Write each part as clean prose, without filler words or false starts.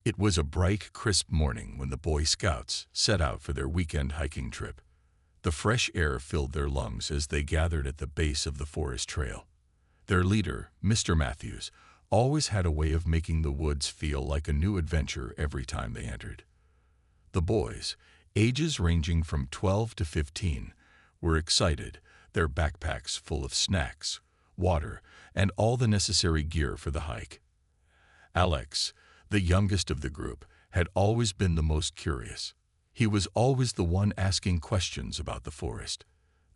It was a bright, crisp morning when the Boy Scouts set out for their weekend hiking trip. The fresh air filled their lungs as they gathered at the base of the forest trail. Their leader, Mr. Matthews, always had a way of making the woods feel like a new adventure every time they entered. The boys, ages ranging from 12 to 15, were excited, their backpacks full of snacks, water, and all the necessary gear for the hike. Alex, the youngest of the group, had always been the most curious. He was always the one asking questions about the forest,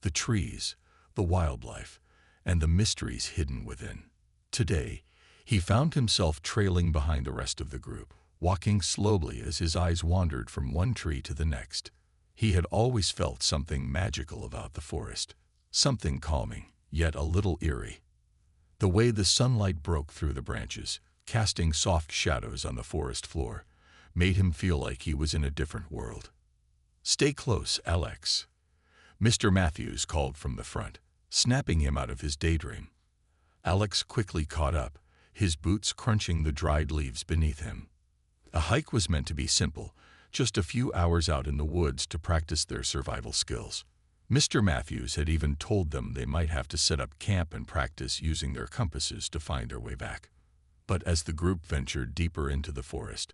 the trees, the wildlife, and the mysteries hidden within. Today, he found himself trailing behind the rest of the group, walking slowly as his eyes wandered from one tree to the next. He had always felt something magical about the forest, something calming, yet a little eerie. The way the sunlight broke through the branches, casting soft shadows on the forest floor, made him feel like he was in a different world. "Stay close, Alex," Mr. Matthews called from the front, snapping him out of his daydream. Alex quickly caught up, his boots crunching the dried leaves beneath him. A hike was meant to be simple, just a few hours out in the woods to practice their survival skills. Mr. Matthews had even told them they might have to set up camp and practice using their compasses to find their way back. But as the group ventured deeper into the forest,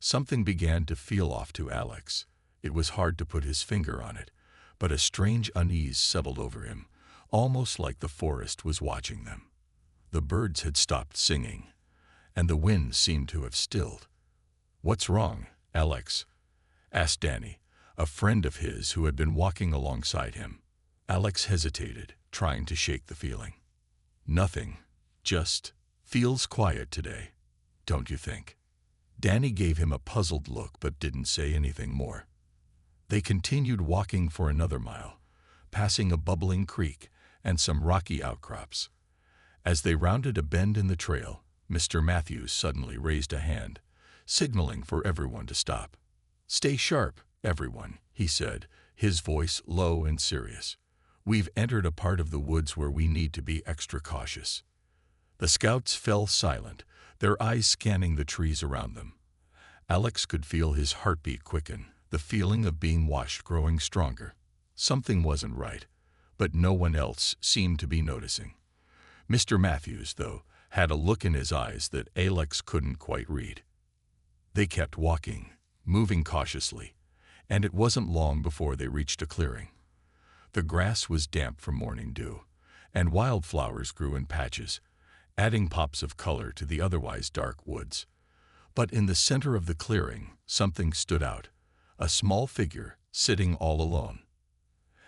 something began to feel off to Alex. It was hard to put his finger on it, but a strange unease settled over him, almost like the forest was watching them. The birds had stopped singing, and the wind seemed to have stilled. "What's wrong, Alex?" asked Danny, a friend of his who had been walking alongside him. Alex hesitated, trying to shake the feeling. "Nothing, just feels quiet today, don't you think?" Danny gave him a puzzled look but didn't say anything more. They continued walking for another mile, passing a bubbling creek and some rocky outcrops. As they rounded a bend in the trail, Mr. Matthews suddenly raised a hand, signaling for everyone to stop. "Stay sharp, everyone," he said, his voice low and serious. "We've entered a part of the woods where we need to be extra cautious." The scouts fell silent, their eyes scanning the trees around them. Alex could feel his heartbeat quicken, the feeling of being watched growing stronger. Something wasn't right, but no one else seemed to be noticing. Mr. Matthews, though, had a look in his eyes that Alex couldn't quite read. They kept walking, moving cautiously, and it wasn't long before they reached a clearing. The grass was damp from morning dew, and wildflowers grew in patches, adding pops of color to the otherwise dark woods. But in the center of the clearing, something stood out, a small figure sitting all alone.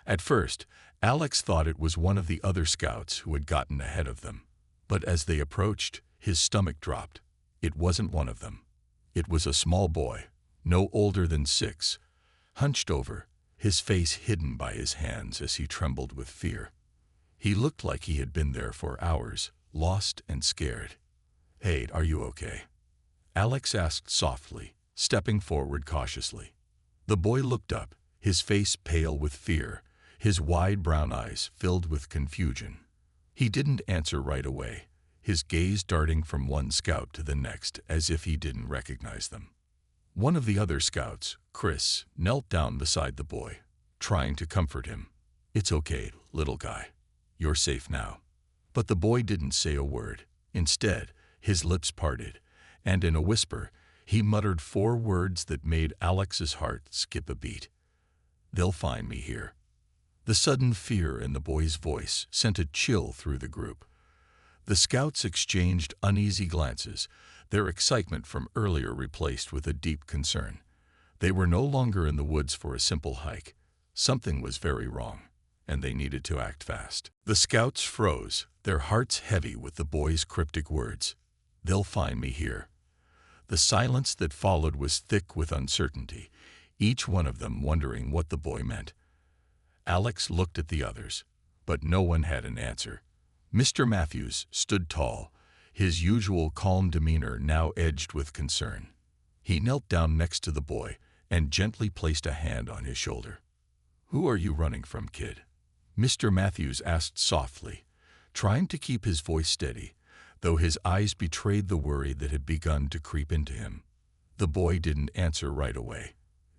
At first, Alex thought it was one of the other scouts who had gotten ahead of them. But as they approached, his stomach dropped. It wasn't one of them. It was a small boy, no older than 6, hunched over, his face hidden by his hands as he trembled with fear. He looked like he had been there for hours, lost and scared. "Hey, are you okay?" Alex asked softly, stepping forward cautiously. The boy looked up, his face pale with fear, his wide brown eyes filled with confusion. He didn't answer right away, his gaze darting from one scout to the next as if he didn't recognize them. One of the other scouts, Chris, knelt down beside the boy, trying to comfort him. "It's okay, little guy. You're safe now." But the boy didn't say a word. Instead, his lips parted, and in a whisper, he muttered 4 words that made Alex's heart skip a beat. "They'll find me here." The sudden fear in the boy's voice sent a chill through the group. The scouts exchanged uneasy glances, their excitement from earlier replaced with a deep concern. They were no longer in the woods for a simple hike. Something was very wrong, and they needed to act fast. The scouts froze, their hearts heavy with the boy's cryptic words. "They'll find me here." The silence that followed was thick with uncertainty, each one of them wondering what the boy meant. Alex looked at the others, but no one had an answer. Mr. Matthews stood tall, his usual calm demeanor now edged with concern. He knelt down next to the boy and gently placed a hand on his shoulder. "Who are you running from, kid?" Mr. Matthews asked softly, trying to keep his voice steady, though his eyes betrayed the worry that had begun to creep into him. The boy didn't answer right away.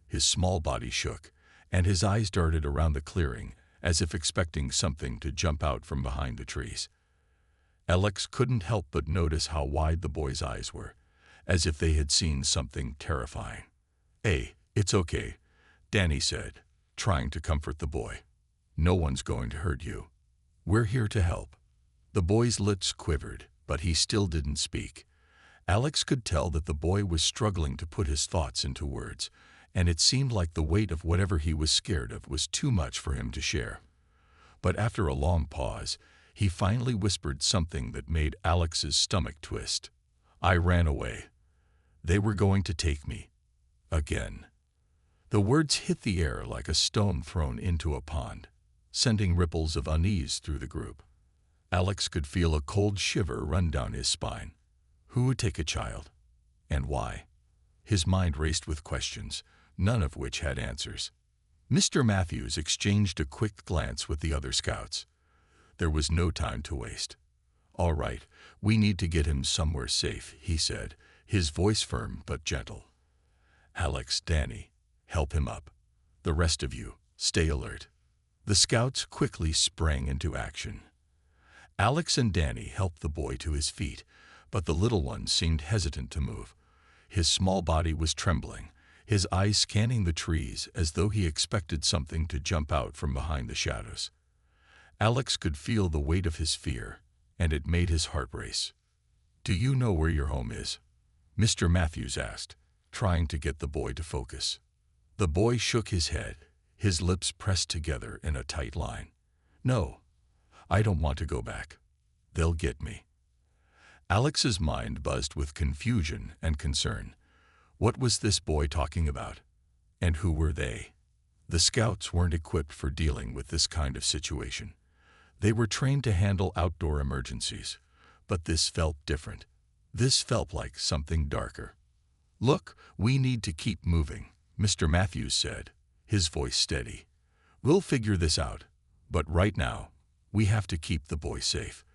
His small body shook, and his eyes darted around the clearing as if expecting something to jump out from behind the trees. Alex couldn't help but notice how wide the boy's eyes were, as if they had seen something terrifying. "Hey, it's okay," Danny said, trying to comfort the boy. "No one's going to hurt you. We're here to help." The boy's lips quivered, but he still didn't speak. Alex could tell that the boy was struggling to put his thoughts into words, and it seemed like the weight of whatever he was scared of was too much for him to share. But after a long pause, he finally whispered something that made Alex's stomach twist. "I ran away. They were going to take me. Again." The words hit the air like a stone thrown into a pond, sending ripples of unease through the group. Alex could feel a cold shiver run down his spine. Who would take a child? And why? His mind raced with questions, none of which had answers. Mr. Matthews exchanged a quick glance with the other scouts. There was no time to waste. "All right, we need to get him somewhere safe," he said, his voice firm but gentle. "Alex, Danny, help him up. The rest of you, stay alert." The scouts quickly sprang into action. Alex and Danny helped the boy to his feet, but the little one seemed hesitant to move. His small body was trembling, his eyes scanning the trees as though he expected something to jump out from behind the shadows. Alex could feel the weight of his fear, and it made his heart race. "Do you know where your home is?" Mr. Matthews asked, trying to get the boy to focus. The boy shook his head, his lips pressed together in a tight line. "No, I don't want to go back. They'll get me." Alex's mind buzzed with confusion and concern. What was this boy talking about? And who were they? The scouts weren't equipped for dealing with this kind of situation. They were trained to handle outdoor emergencies, but this felt different. This felt like something darker. "Look, we need to keep moving," Mr. Matthews said, his voice steady. "We'll figure this out, but right now, we have to keep the boy safe.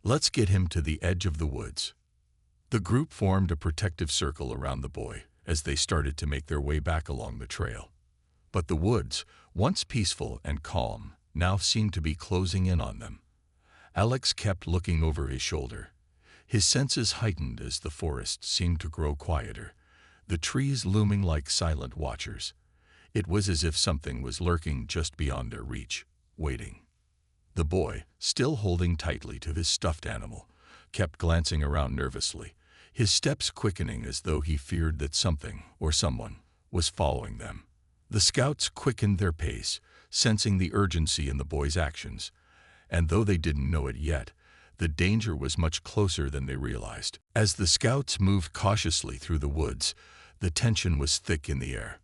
Let's get him to the edge of the woods." The group formed a protective circle around the boy as they started to make their way back along the trail. But the woods, once peaceful and calm, now seemed to be closing in on them. Alex kept looking over his shoulder. His senses heightened as the forest seemed to grow quieter, the trees looming like silent watchers. It was as if something was lurking just beyond their reach, waiting. The boy, still holding tightly to his stuffed animal, kept glancing around nervously, his steps quickening as though he feared that something or someone was following them. The scouts quickened their pace, sensing the urgency in the boy's actions, and though they didn't know it yet, the danger was much closer than they realized. As the scouts moved cautiously through the woods, the tension was thick in the air.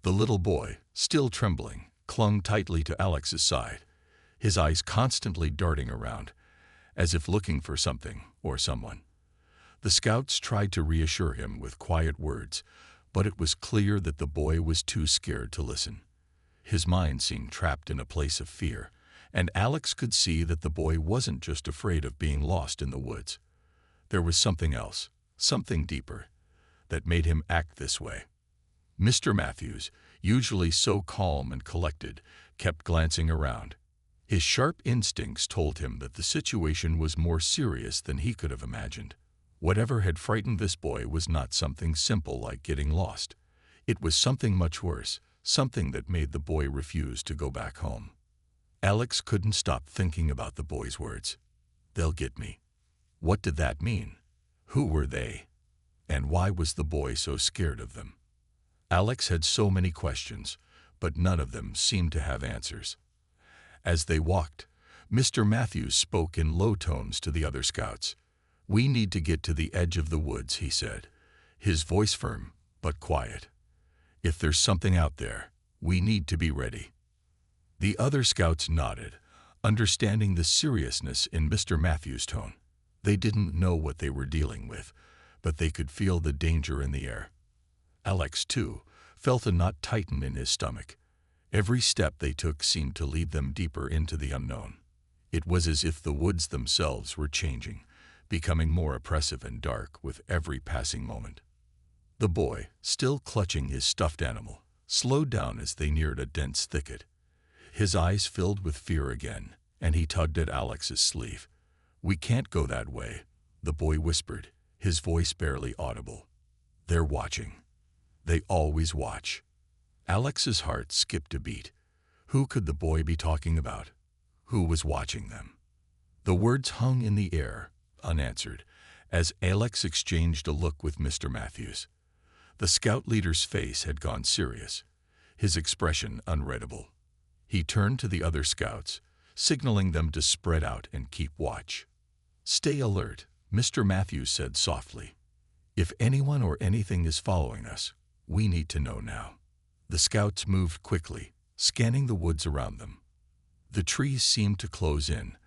The little boy, still trembling, clung tightly to Alex's side, his eyes constantly darting around, as if looking for something or someone. The scouts tried to reassure him with quiet words, but it was clear that the boy was too scared to listen. His mind seemed trapped in a place of fear, and Alex could see that the boy wasn't just afraid of being lost in the woods. There was something else, something deeper, that made him act this way. Mr. Matthews, usually so calm and collected, kept glancing around. His sharp instincts told him that the situation was more serious than he could have imagined. Whatever had frightened this boy was not something simple like getting lost. It was something much worse, something that made the boy refuse to go back home. Alex couldn't stop thinking about the boy's words. "They'll get me." What did that mean? Who were they? And why was the boy so scared of them? Alex had so many questions, but none of them seemed to have answers. As they walked, Mr. Matthews spoke in low tones to the other scouts. "We need to get to the edge of the woods," he said, his voice firm but quiet. "If there's something out there, we need to be ready." The other scouts nodded, understanding the seriousness in Mr. Matthews' tone. They didn't know what they were dealing with, but they could feel the danger in the air. Alex, too, felt a knot tighten in his stomach. Every step they took seemed to lead them deeper into the unknown. It was as if the woods themselves were changing, becoming more oppressive and dark with every passing moment. The boy, still clutching his stuffed animal, slowed down as they neared a dense thicket. His eyes filled with fear again, and he tugged at Alex's sleeve. "We can't go that way," the boy whispered, his voice barely audible. "They're watching. They always watch." Alex's heart skipped a beat. Who could the boy be talking about? Who was watching them? The words hung in the air, unanswered, as Alex exchanged a look with Mr. Matthews. The scout leader's face had gone serious, his expression unreadable. He turned to the other scouts, signaling them to spread out and keep watch. "Stay alert," Mr. Matthews said softly. "If anyone or anything is following us, we need to know now." The scouts moved quickly, scanning the woods around them. The trees seemed to close in,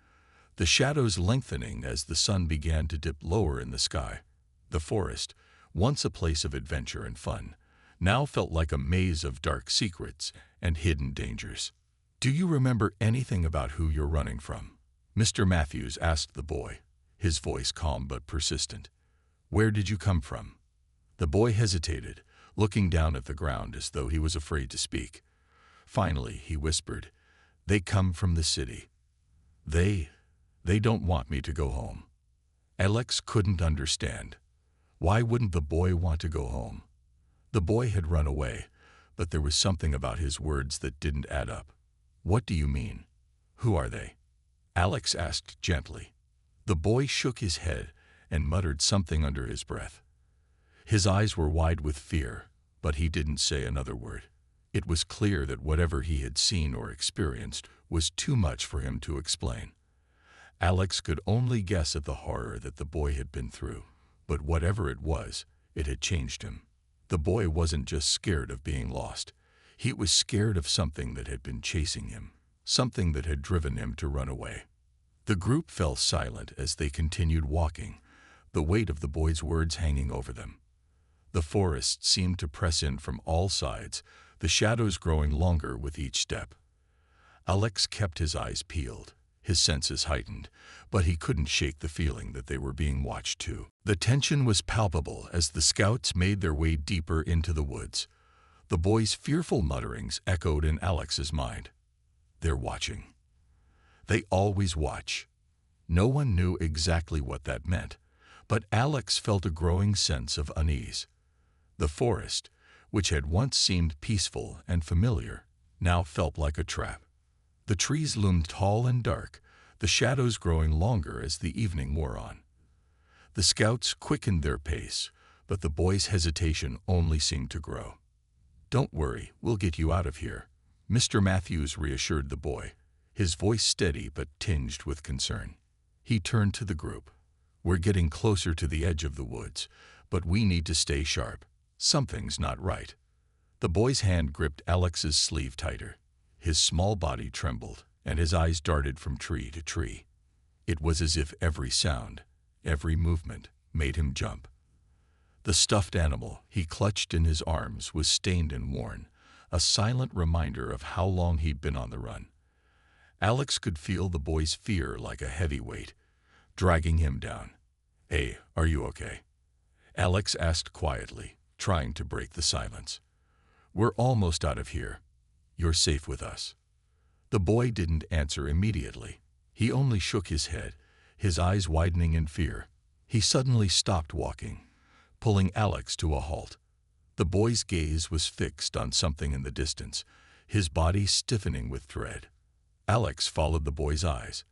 the shadows lengthening as the sun began to dip lower in the sky. The forest, once a place of adventure and fun, now felt like a maze of dark secrets and hidden dangers. "Do you remember anything about who you're running from?" Mr. Matthews asked the boy, his voice calm but persistent. "Where did you come from?" The boy hesitated, looking down at the ground as though he was afraid to speak. Finally, he whispered, "They come from the city. They don't want me to go home." Alex couldn't understand. Why wouldn't the boy want to go home? The boy had run away, but there was something about his words that didn't add up. "What do you mean? Who are they?" Alex asked gently. The boy shook his head and muttered something under his breath. His eyes were wide with fear, but he didn't say another word. It was clear that whatever he had seen or experienced was too much for him to explain. Alex could only guess at the horror that the boy had been through, but whatever it was, it had changed him. The boy wasn't just scared of being lost. He was scared of something that had been chasing him, something that had driven him to run away. The group fell silent as they continued walking, the weight of the boy's words hanging over them. The forest seemed to press in from all sides, the shadows growing longer with each step. Alex kept his eyes peeled, his senses heightened, but he couldn't shake the feeling that they were being watched too. The tension was palpable as the scouts made their way deeper into the woods. The boy's fearful mutterings echoed in Alex's mind. "They're watching. They always watch." No one knew exactly what that meant, but Alex felt a growing sense of unease. The forest, which had once seemed peaceful and familiar, now felt like a trap. The trees loomed tall and dark, the shadows growing longer as the evening wore on. The scouts quickened their pace, but the boy's hesitation only seemed to grow. "Don't worry, we'll get you out of here," Mr. Matthews reassured the boy, his voice steady but tinged with concern. He turned to the group. "We're getting closer to the edge of the woods, but we need to stay sharp. Something's not right." The boy's hand gripped Alex's sleeve tighter. His small body trembled, and his eyes darted from tree to tree. It was as if every sound, every movement, made him jump. The stuffed animal he clutched in his arms was stained and worn, a silent reminder of how long he'd been on the run. Alex could feel the boy's fear like a heavy weight, dragging him down. "Hey, are you okay?" Alex asked quietly, trying to break the silence. "We're almost out of here. You're safe with us." The boy didn't answer immediately. He only shook his head, his eyes widening in fear. He suddenly stopped walking, pulling Alex to a halt. The boy's gaze was fixed on something in the distance, his body stiffening with dread. Alex followed the boy's eyes,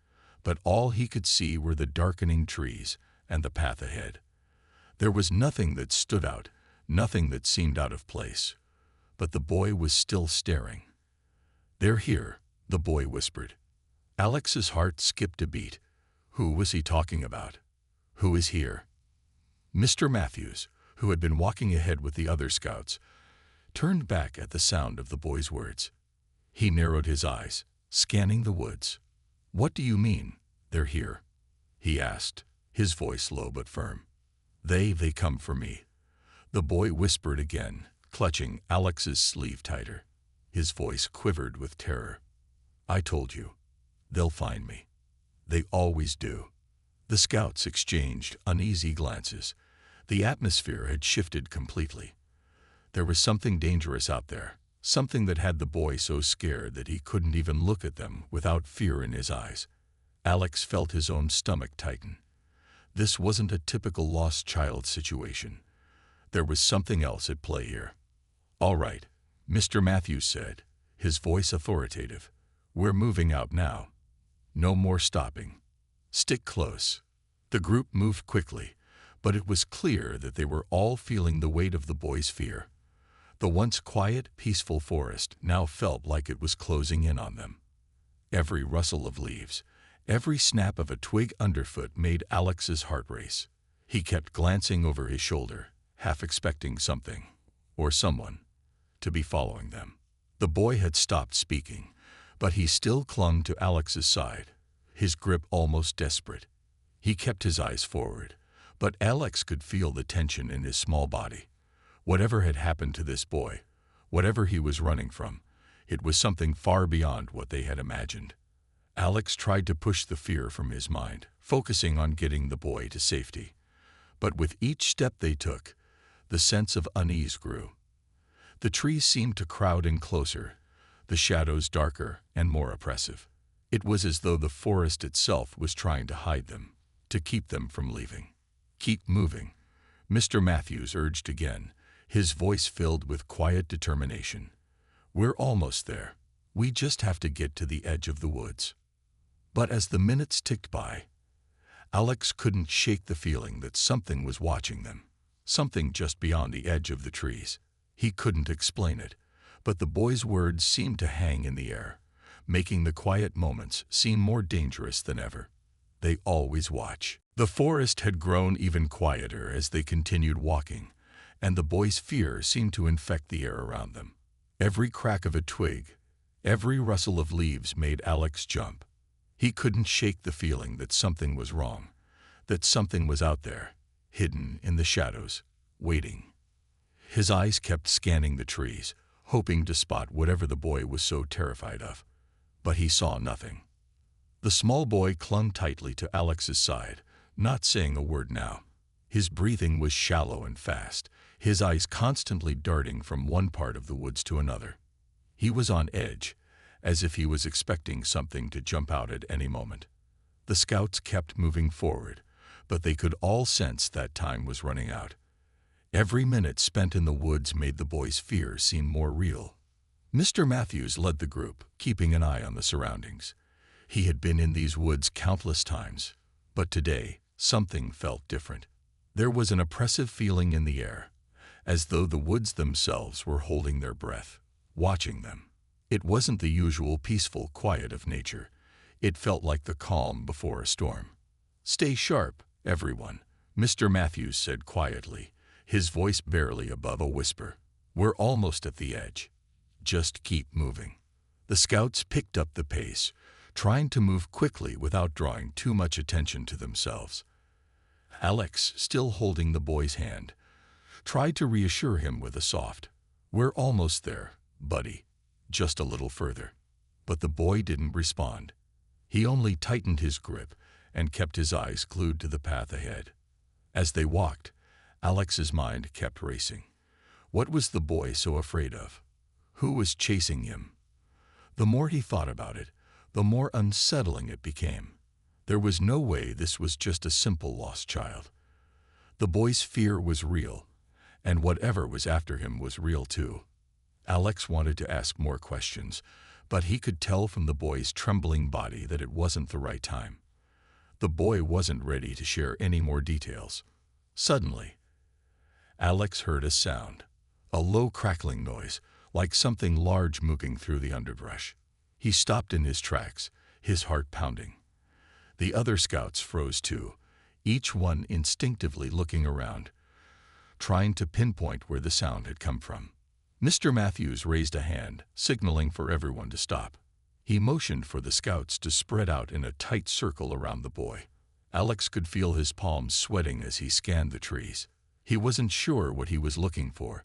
but all he could see were the darkening trees and the path ahead. There was nothing that stood out, nothing that seemed out of place, but the boy was still staring. "They're here," the boy whispered. Alex's heart skipped a beat. Who was he talking about? Who is here? Mr. Matthews, who had been walking ahead with the other scouts, turned back at the sound of the boy's words. He narrowed his eyes, scanning the woods. "What do you mean, they're here?" he asked, his voice low but firm. They come for me," the boy whispered again, clutching Alex's sleeve tighter. His voice quivered with terror. "I told you. They'll find me. They always do." The scouts exchanged uneasy glances. The atmosphere had shifted completely. There was something dangerous out there, something that had the boy so scared that he couldn't even look at them without fear in his eyes. Alex felt his own stomach tighten. This wasn't a typical lost child situation. There was something else at play here. "All right," Mr. Matthews said, his voice authoritative. "We're moving out now. No more stopping. Stick close." The group moved quickly, but it was clear that they were all feeling the weight of the boy's fear. The once quiet, peaceful forest now felt like it was closing in on them. Every rustle of leaves, every snap of a twig underfoot made Alex's heart race. He kept glancing over his shoulder, half expecting something, or someone, to be following them. The boy had stopped speaking, but he still clung to Alex's side, his grip almost desperate. He kept his eyes forward, but Alex could feel the tension in his small body. Whatever had happened to this boy, whatever he was running from, it was something far beyond what they had imagined. Alex tried to push the fear from his mind, focusing on getting the boy to safety. But with each step they took, the sense of unease grew. The trees seemed to crowd in closer, the shadows darker and more oppressive. It was as though the forest itself was trying to hide them, to keep them from leaving. "Keep moving," Mr. Matthews urged again, his voice filled with quiet determination. "We're almost there. We just have to get to the edge of the woods." But as the minutes ticked by, Alex couldn't shake the feeling that something was watching them, something just beyond the edge of the trees. He couldn't explain it, but the boy's words seemed to hang in the air, making the quiet moments seem more dangerous than ever. They always watch. The forest had grown even quieter as they continued walking, and the boy's fear seemed to infect the air around them. Every crack of a twig, every rustle of leaves made Alex jump. He couldn't shake the feeling that something was wrong, that something was out there, hidden in the shadows, waiting. His eyes kept scanning the trees, hoping to spot whatever the boy was so terrified of. But he saw nothing. The small boy clung tightly to Alex's side, not saying a word now. His breathing was shallow and fast, his eyes constantly darting from one part of the woods to another. He was on edge, as if he was expecting something to jump out at any moment. The scouts kept moving forward, but they could all sense that time was running out. Every minute spent in the woods made the boy's fear seem more real. Mr. Matthews led the group, keeping an eye on the surroundings. He had been in these woods countless times, but today something felt different. There was an oppressive feeling in the air, as though the woods themselves were holding their breath, watching them. It wasn't the usual peaceful quiet of nature. It felt like the calm before a storm. "Stay sharp, everyone," Mr. Matthews said quietly, his voice barely above a whisper. "We're almost at the edge. Just keep moving." The scouts picked up the pace, trying to move quickly without drawing too much attention to themselves. Alex, still holding the boy's hand, tried to reassure him with a soft, "We're almost there, buddy. Just a little further." But the boy didn't respond. He only tightened his grip and kept his eyes glued to the path ahead. As they walked, Alex's mind kept racing. What was the boy so afraid of? Who was chasing him? The more he thought about it, the more unsettling it became. There was no way this was just a simple lost child. The boy's fear was real, and whatever was after him was real too. Alex wanted to ask more questions, but he could tell from the boy's trembling body that it wasn't the right time. The boy wasn't ready to share any more details. Suddenly, Alex heard a sound, a low crackling noise, like something large moving through the underbrush. He stopped in his tracks, his heart pounding. The other scouts froze too, each one instinctively looking around, trying to pinpoint where the sound had come from. Mr. Matthews raised a hand, signaling for everyone to stop. He motioned for the scouts to spread out in a tight circle around the boy. Alex could feel his palms sweating as he scanned the trees. He wasn't sure what he was looking for,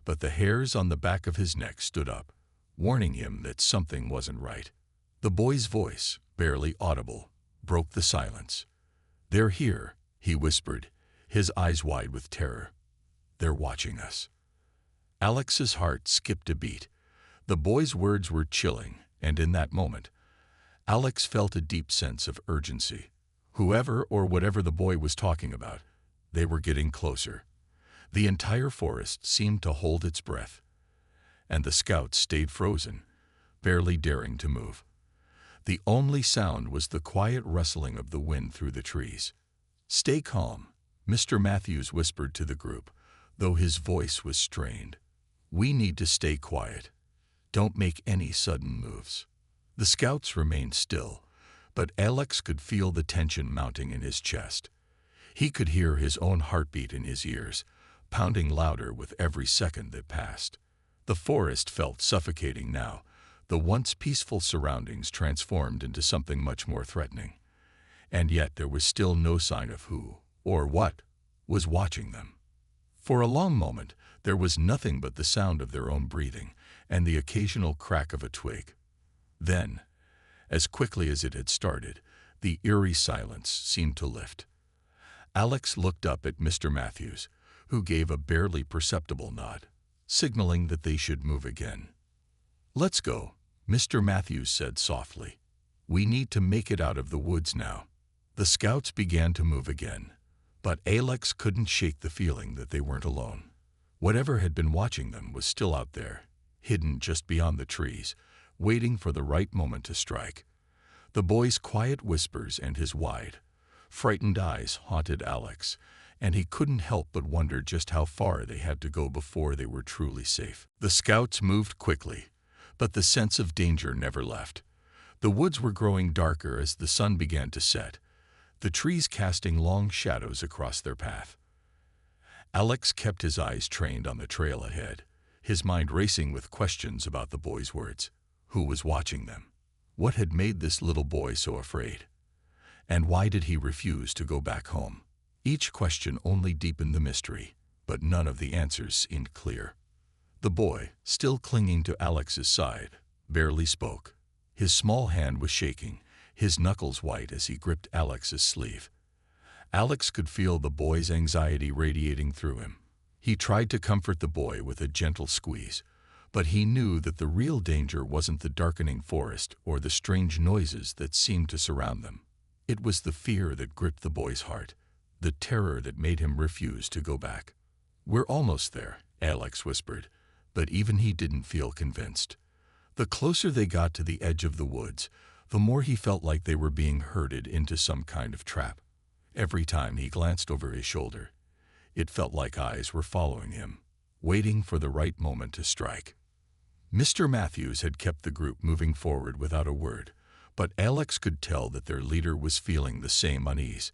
but the hairs on the back of his neck stood up, warning him that something wasn't right. The boy's voice, barely audible, broke the silence. "They're here," he whispered, his eyes wide with terror. "They're watching us." Alex's heart skipped a beat. The boy's words were chilling, and in that moment, Alex felt a deep sense of urgency. Whoever or whatever the boy was talking about, they were getting closer. The entire forest seemed to hold its breath, and the scouts stayed frozen, barely daring to move. The only sound was the quiet rustling of the wind through the trees. "Stay calm," Mr. Matthews whispered to the group, though his voice was strained. "We need to stay quiet. Don't make any sudden moves." The scouts remained still, but Alex could feel the tension mounting in his chest. He could hear his own heartbeat in his ears, pounding louder with every second that passed. The forest felt suffocating now, the once peaceful surroundings transformed into something much more threatening. And yet there was still no sign of who, or what, was watching them. For a long moment, there was nothing but the sound of their own breathing and the occasional crack of a twig. Then, as quickly as it had started, the eerie silence seemed to lift. Alex looked up at Mr. Matthews, who gave a barely perceptible nod, signaling that they should move again. "Let's go," Mr. Matthews said softly. "We need to make it out of the woods now." The scouts began to move again, but Alex couldn't shake the feeling that they weren't alone. Whatever had been watching them was still out there, hidden just beyond the trees, waiting for the right moment to strike. The boy's quiet whispers and his wide, frightened eyes haunted Alex, and he couldn't help but wonder just how far they had to go before they were truly safe. The scouts moved quickly, but the sense of danger never left. The woods were growing darker as the sun began to set, the trees casting long shadows across their path. Alex kept his eyes trained on the trail ahead, his mind racing with questions about the boy's words. Who was watching them? What had made this little boy so afraid? And why did he refuse to go back home? Each question only deepened the mystery, but none of the answers seemed clear. The boy, still clinging to Alex's side, barely spoke. His small hand was shaking, his knuckles white as he gripped Alex's sleeve. Alex could feel the boy's anxiety radiating through him. He tried to comfort the boy with a gentle squeeze, but he knew that the real danger wasn't the darkening forest or the strange noises that seemed to surround them. It was the fear that gripped the boy's heart, the terror that made him refuse to go back. "We're almost there," Alex whispered, but even he didn't feel convinced. The closer they got to the edge of the woods, the more he felt like they were being herded into some kind of trap. Every time he glanced over his shoulder, it felt like eyes were following him, waiting for the right moment to strike. Mr. Matthews had kept the group moving forward without a word, but Alex could tell that their leader was feeling the same unease.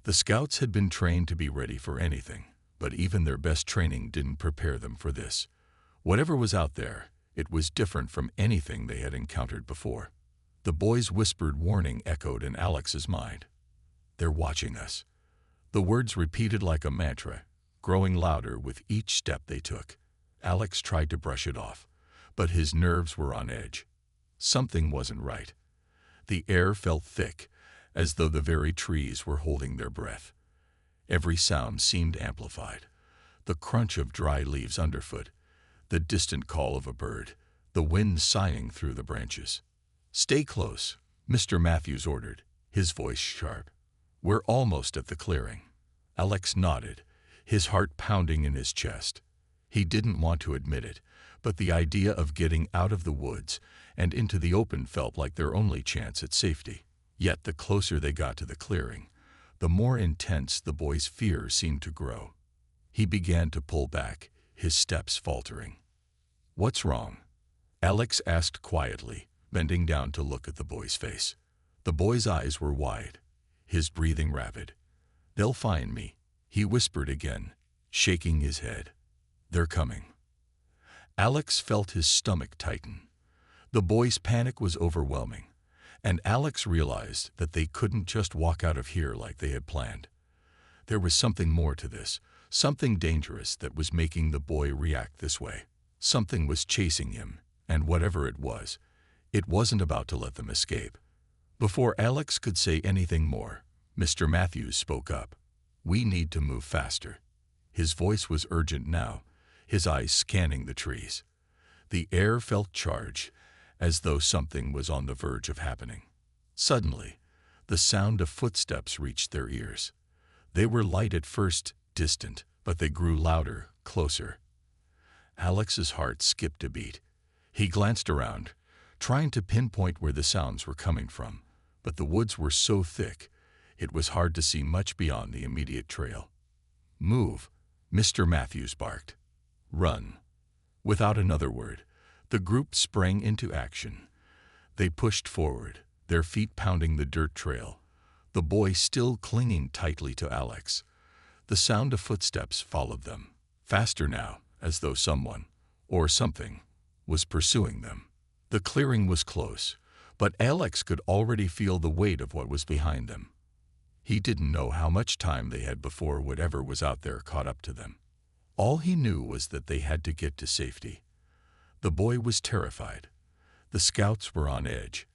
The scouts had been trained to be ready for anything, but even their best training didn't prepare them for this. Whatever was out there, it was different from anything they had encountered before. The boy's whispered warning echoed in Alex's mind. "They're watching us." The words repeated like a mantra, growing louder with each step they took. Alex tried to brush it off, but his nerves were on edge. Something wasn't right. The air felt thick, as though the very trees were holding their breath. Every sound seemed amplified. The crunch of dry leaves underfoot, the distant call of a bird, the wind sighing through the branches. "Stay close," Mr. Matthews ordered, his voice sharp. "We're almost at the clearing." Alex nodded, his heart pounding in his chest. He didn't want to admit it, but the idea of getting out of the woods and into the open felt like their only chance at safety. Yet the closer they got to the clearing, the more intense the boy's fear seemed to grow. He began to pull back, his steps faltering. "What's wrong?" Alex asked quietly, bending down to look at the boy's face. The boy's eyes were wide, his breathing rapid. "They'll find me," he whispered again, shaking his head. "They're coming." Alex felt his stomach tighten. The boy's panic was overwhelming, and Alex realized that they couldn't just walk out of here like they had planned. There was something more to this, something dangerous that was making the boy react this way. Something was chasing him, and whatever it wasn't about to let them escape. Before Alex could say anything more, Mr. Matthews spoke up. We need to move faster." His voice was urgent now, his eyes scanning the trees. The air felt charged, as though something was on the verge of happening. Suddenly, the sound of footsteps reached their ears. They were light at first, distant, but they grew louder, closer. Alex's heart skipped a beat. He glanced around, trying to pinpoint where the sounds were coming from, but the woods were so thick, it was hard to see much beyond the immediate trail. "Move," Mr. Matthews barked. "Run." Without another word, the group sprang into action. They pushed forward, their feet pounding the dirt trail, the boy still clinging tightly to Alex. The sound of footsteps followed them, faster now, as though someone, or something, was pursuing them. The clearing was close, but Alex could already feel the weight of what was behind them. He didn't know how much time they had before whatever was out there caught up to them. All he knew was that they had to get to safety. The boy was terrified. The scouts were on edge,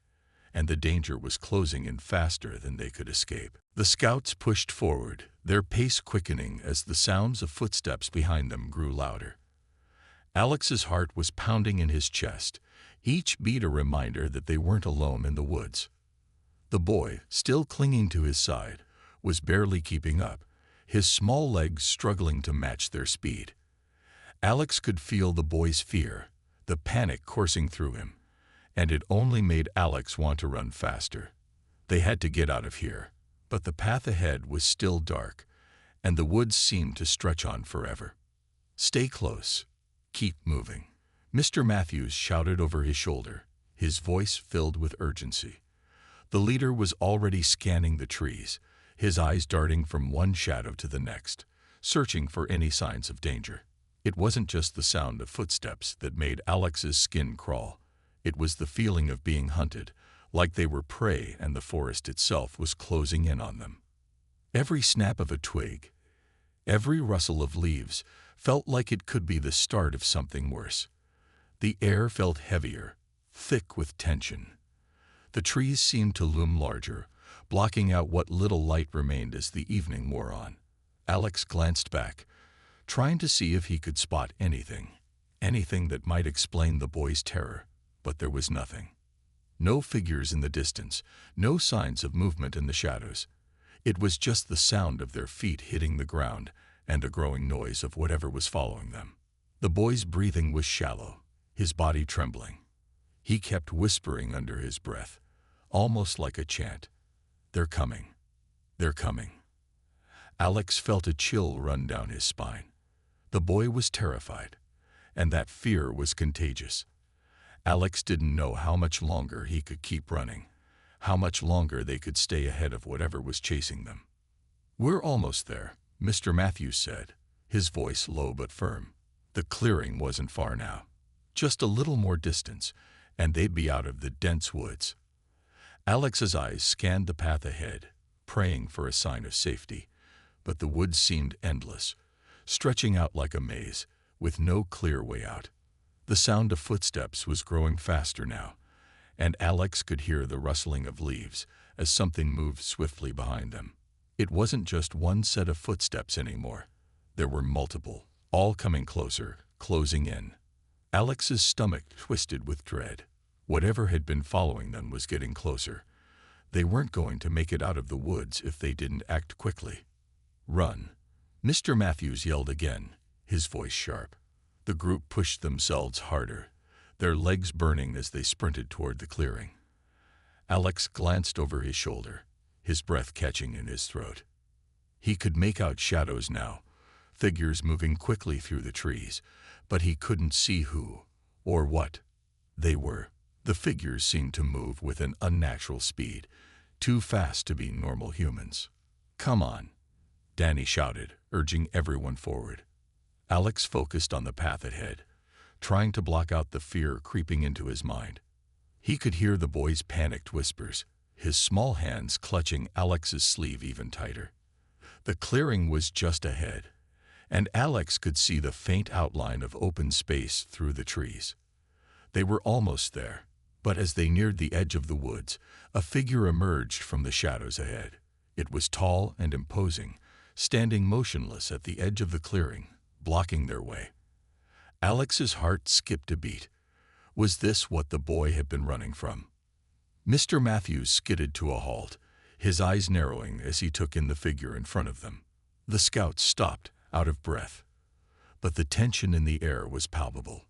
and the danger was closing in faster than they could escape. The scouts pushed forward, their pace quickening as the sounds of footsteps behind them grew louder. Alex's heart was pounding in his chest, each beat a reminder that they weren't alone in the woods. The boy, still clinging to his side, was barely keeping up, his small legs struggling to match their speed. Alex could feel the boy's fear, the panic coursing through him, and it only made Alex want to run faster. They had to get out of here, but the path ahead was still dark, and the woods seemed to stretch on forever. "Stay close. Keep moving," Mr. Matthews shouted over his shoulder, his voice filled with urgency. The leader was already scanning the trees, his eyes darting from one shadow to the next, searching for any signs of danger. It wasn't just the sound of footsteps that made Alex's skin crawl. It was the feeling of being hunted, like they were prey and the forest itself was closing in on them. Every snap of a twig, every rustle of leaves, felt like it could be the start of something worse. The air felt heavier, thick with tension. The trees seemed to loom larger, blocking out what little light remained as the evening wore on. Alex glanced back, trying to see if he could spot anything that might explain the boy's terror, but there was nothing. No figures in the distance, no signs of movement in the shadows. It was just the sound of their feet hitting the ground and a growing noise of whatever was following them. The boy's breathing was shallow, his body trembling. He kept whispering under his breath, almost like a chant. "They're coming. They're coming." Alex felt a chill run down his spine. The boy was terrified, and that fear was contagious. Alex didn't know how much longer he could keep running, how much longer they could stay ahead of whatever was chasing them. "We're almost there," Mr. Matthews said, his voice low but firm. The clearing wasn't far now. Just a little more distance, and they'd be out of the dense woods. Alex's eyes scanned the path ahead, praying for a sign of safety, but the woods seemed endless, stretching out like a maze, with no clear way out. The sound of footsteps was growing faster now, and Alex could hear the rustling of leaves as something moved swiftly behind them. It wasn't just one set of footsteps anymore. There were multiple, all coming closer, closing in. Alex's stomach twisted with dread. Whatever had been following them was getting closer. They weren't going to make it out of the woods if they didn't act quickly. "Run," Mr. Matthews yelled again, his voice sharp. The group pushed themselves harder, their legs burning as they sprinted toward the clearing. Alex glanced over his shoulder, his breath catching in his throat. He could make out shadows now, figures moving quickly through the trees, but he couldn't see who or what they were. The figures seemed to move with an unnatural speed, too fast to be normal humans. "Come on," Danny shouted, urging everyone forward. Alex focused on the path ahead, trying to block out the fear creeping into his mind. He could hear the boy's panicked whispers, his small hands clutching Alex's sleeve even tighter. The clearing was just ahead, and Alex could see the faint outline of open space through the trees. They were almost there, but as they neared the edge of the woods, a figure emerged from the shadows ahead. It was tall and imposing, standing motionless at the edge of the clearing, blocking their way. Alex's heart skipped a beat. Was this what the boy had been running from? Mr. Matthews skidded to a halt, his eyes narrowing as he took in the figure in front of them. The scouts stopped, out of breath. But the tension in the air was palpable.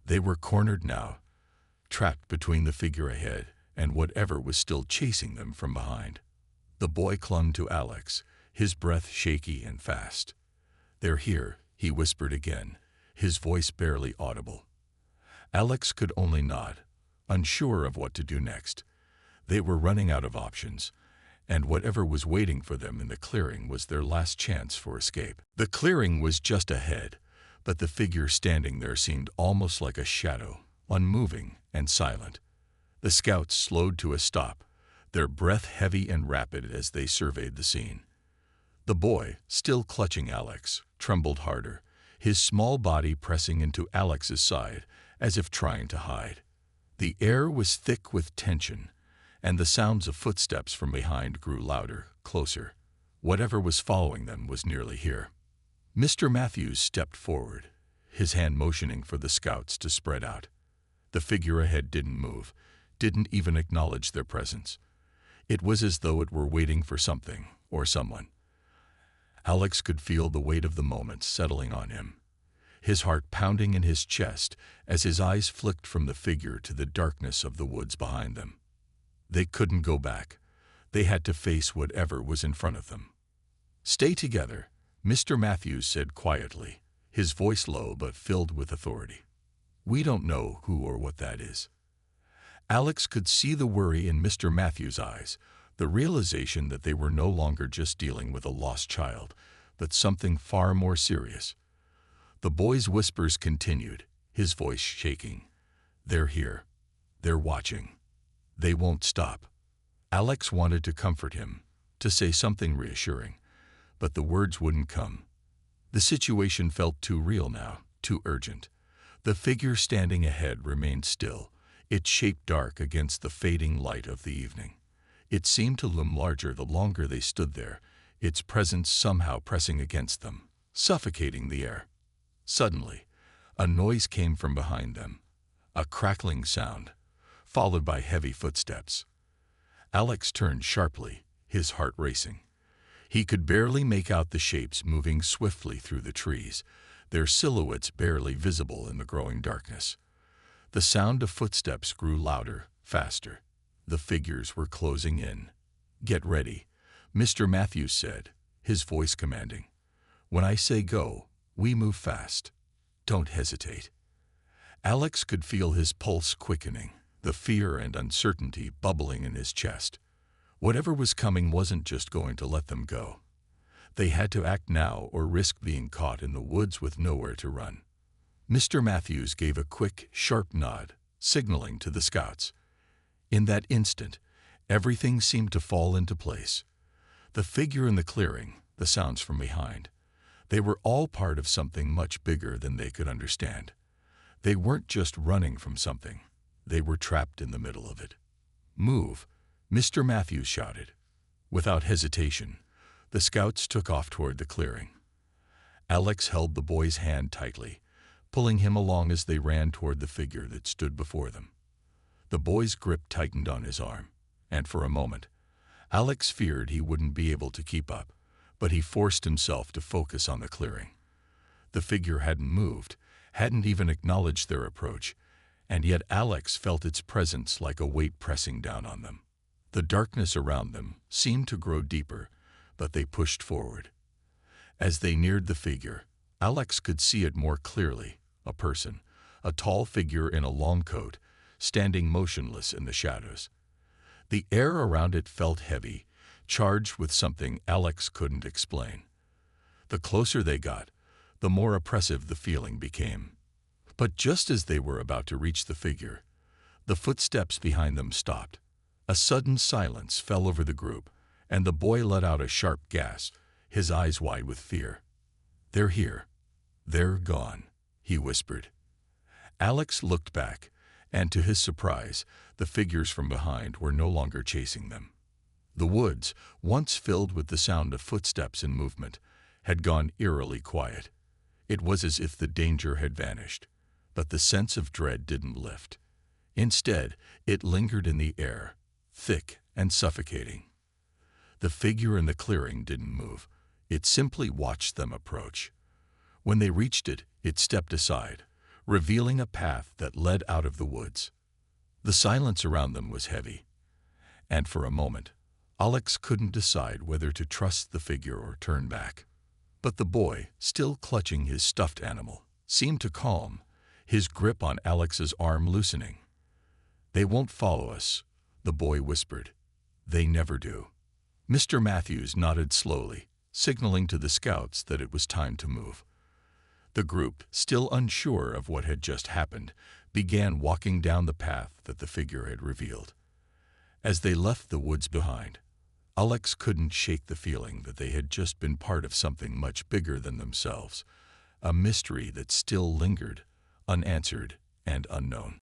They were cornered now, trapped between the figure ahead and whatever was still chasing them from behind. The boy clung to Alex, his breath shaky and fast. "They're here," he whispered again, his voice barely audible. Alex could only nod, unsure of what to do next. They were running out of options, and whatever was waiting for them in the clearing was their last chance for escape. The clearing was just ahead, but the figure standing there seemed almost like a shadow, unmoving and silent. The scouts slowed to a stop, their breath heavy and rapid as they surveyed the scene. The boy, still clutching Alex, trembled harder, his small body pressing into Alex's side as if trying to hide. The air was thick with tension, and the sounds of footsteps from behind grew louder, closer. Whatever was following them was nearly here. Mr. Matthews stepped forward, his hand motioning for the scouts to spread out. The figure ahead didn't move, didn't even acknowledge their presence. It was as though it were waiting for something or someone. Alex could feel the weight of the moment settling on him, his heart pounding in his chest as his eyes flicked from the figure to the darkness of the woods behind them. They couldn't go back. They had to face whatever was in front of them. "Stay together," Mr. Matthews said quietly, his voice low but filled with authority. "We don't know who or what that is." Alex could see the worry in Mr. Matthews' eyes, the realization that they were no longer just dealing with a lost child, but something far more serious. The boy's whispers continued, his voice shaking. "They're here. They're watching. They won't stop." Alex wanted to comfort him, to say something reassuring, but the words wouldn't come. The situation felt too real now, too urgent. The figure standing ahead remained still, its shape dark against the fading light of the evening. It seemed to loom larger the longer they stood there, its presence somehow pressing against them, suffocating the air. Suddenly, a noise came from behind them, a crackling sound, followed by heavy footsteps. Alex turned sharply, his heart racing. He could barely make out the shapes moving swiftly through the trees, their silhouettes barely visible in the growing darkness. The sound of footsteps grew louder, faster. The figures were closing in. "Get ready," Mr. Matthews said, his voice commanding. "When I say go, we move fast. Don't hesitate." Alex could feel his pulse quickening, the fear and uncertainty bubbling in his chest. Whatever was coming wasn't just going to let them go. They had to act now or risk being caught in the woods with nowhere to run. Mr. Matthews gave a quick, sharp nod, signaling to the scouts. In that instant, everything seemed to fall into place. The figure in the clearing, the sounds from behind. They were all part of something much bigger than they could understand. They weren't just running from something. They were trapped in the middle of it. "Move," Mr. Matthews shouted. Without hesitation, the scouts took off toward the clearing. Alex held the boy's hand tightly, pulling him along as they ran toward the figure that stood before them. The boy's grip tightened on his arm, and for a moment, Alex feared he wouldn't be able to keep up, but he forced himself to focus on the clearing. The figure hadn't moved, hadn't even acknowledged their approach, and yet Alex felt its presence like a weight pressing down on them. The darkness around them seemed to grow deeper, but they pushed forward. As they neared the figure, Alex could see it more clearly, a person, a tall figure in a long coat, standing motionless in the shadows. The air around it felt heavy, charged with something Alex couldn't explain. The closer they got, the more oppressive the feeling became. But just as they were about to reach the figure, the footsteps behind them stopped. A sudden silence fell over the group, and the boy let out a sharp gasp, his eyes wide with fear. "They're here. They're gone," he whispered. Alex looked back, and to his surprise, the figures from behind were no longer chasing them. The woods, once filled with the sound of footsteps and movement, had gone eerily quiet. It was as if the danger had vanished, but the sense of dread didn't lift. Instead, it lingered in the air, thick and suffocating. The figure in the clearing didn't move. It simply watched them approach. When they reached it, it stepped aside, revealing a path that led out of the woods. The silence around them was heavy, and for a moment, Alex couldn't decide whether to trust the figure or turn back. But the boy, still clutching his stuffed animal, seemed to calm, his grip on Alex's arm loosening. "They won't follow us," the boy whispered. "They never do." Mr. Matthews nodded slowly, signaling to the scouts that it was time to move. The group, still unsure of what had just happened, began walking down the path that the figure had revealed. As they left the woods behind, Alex couldn't shake the feeling that they had just been part of something much bigger than themselves, a mystery that still lingered, unanswered and unknown.